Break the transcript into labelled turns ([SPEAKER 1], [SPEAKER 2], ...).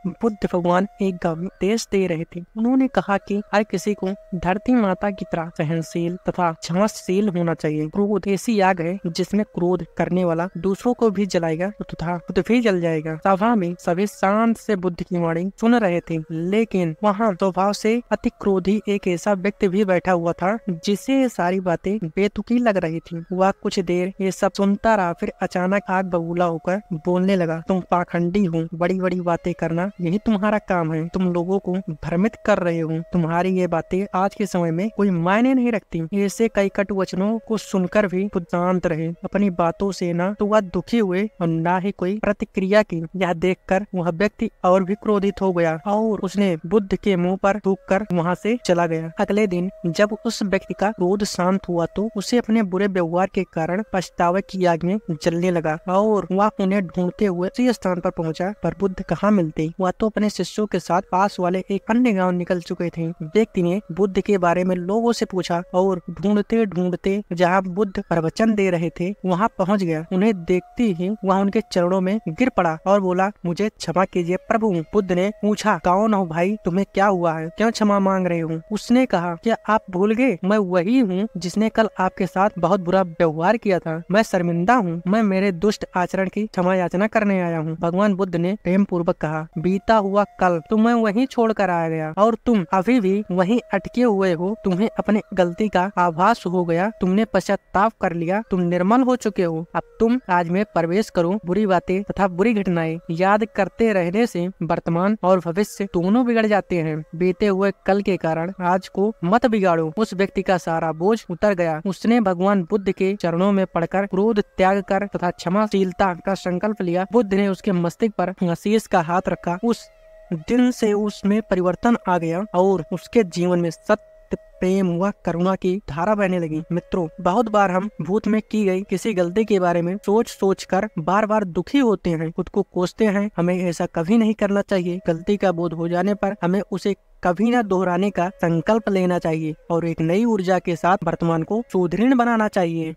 [SPEAKER 1] बुद्ध भगवान एक उपदेश दे रहे थे। उन्होंने कहा कि हर किसी को धरती माता की तरह सहनशील तथा क्षमाशील होना चाहिए। क्रोध ऐसी आग है जिसमें क्रोध करने वाला दूसरों को भी जलाएगा तथा खुद भी जल जाएगा। सभा में सभी शांत से बुद्ध की वाणी सुन रहे थे, लेकिन वहाँ स्वभाव से अति क्रोधी एक ऐसा व्यक्ति भी बैठा हुआ था जिसे ये सारी बातें बेतुकी लग रही थी। वह कुछ देर ये सब सुनता रहा, फिर अचानक आग बबूला होकर बोलने लगा, तुम पाखंडी हो, बड़ी बड़ी बातें करना यही तुम्हारा काम है। तुम लोगों को भ्रमित कर रहे हो। तुम्हारी ये बातें आज के समय में कोई मायने नहीं रखती। ऐसे कई कटु वचनों को सुनकर भी खुद शांत रहे। अपनी बातों से न तो वह दुखी हुए और न ही कोई प्रतिक्रिया की। यह देखकर वह व्यक्ति और भी क्रोधित हो गया और उसने बुद्ध के मुंह पर थूककर वहां से चला गया। अगले दिन जब उस व्यक्ति का क्रोध शांत हुआ तो उसे अपने बुरे व्यवहार के कारण पछतावे की आग में जलने लगा और वह उन्हें ढूंढते हुए उसी स्थान पर पहुंचा, पर बुद्ध कहाँ मिलते। वह तो अपने शिष्यों के साथ पास वाले एक अन्य गांव निकल चुके थे। व्यक्ति ने बुद्ध के बारे में लोगों से पूछा और ढूंढते ढूंढते जहाँ बुद्ध प्रवचन दे रहे थे वहाँ पहुँच गया। उन्हें देखते ही वह उनके चरणों में गिर पड़ा और बोला, मुझे क्षमा कीजिए प्रभु। बुद्ध ने पूछा, कौन हो भाई, तुम्हें क्या हुआ है, क्यों क्षमा मांग रहे हो? उसने कहा, क्या आप भूल गए, मैं वही हूँ जिसने कल आपके साथ बहुत बुरा व्यवहार किया था। मैं शर्मिंदा हूँ, मैं मेरे दुष्ट आचरण की क्षमा याचना करने आया हूँ। भगवान बुद्ध ने प्रेम पूर्वक कहा, बीता हुआ कल तुम्हें वहीं छोड़ कर आ गया और तुम अभी भी वहीं अटके हुए हो। तुम्हें अपने गलती का आभास हो गया, तुमने पश्चाताप कर लिया, तुम निर्मल हो चुके हो। अब तुम आज में प्रवेश करो। बुरी बातें तथा बुरी घटनाएं याद करते रहने से वर्तमान और भविष्य दोनों बिगड़ जाते हैं। बीते हुए कल के कारण आज को मत बिगाड़ो। उस व्यक्ति का सारा बोझ उतर गया। उसने भगवान बुद्ध के चरणों में पड़कर क्रोध त्याग कर तथा क्षमाशीलता का संकल्प लिया। बुद्ध ने उसके मस्तिष्क पर आशीष का हाथ रखा। उस दिन से उसमें परिवर्तन आ गया और उसके जीवन में सत्य, प्रेम व करुणा की धारा बहने लगी। मित्रों, बहुत बार हम भूत में की गई किसी गलती के बारे में सोच कर बार बार दुखी होते हैं, खुद को कोसते हैं। हमें ऐसा कभी नहीं करना चाहिए। गलती का बोध हो जाने पर हमें उसे कभी न दोहराने का संकल्प लेना चाहिए और एक नई ऊर्जा के साथ वर्तमान को सुदृढ़ बनाना चाहिए।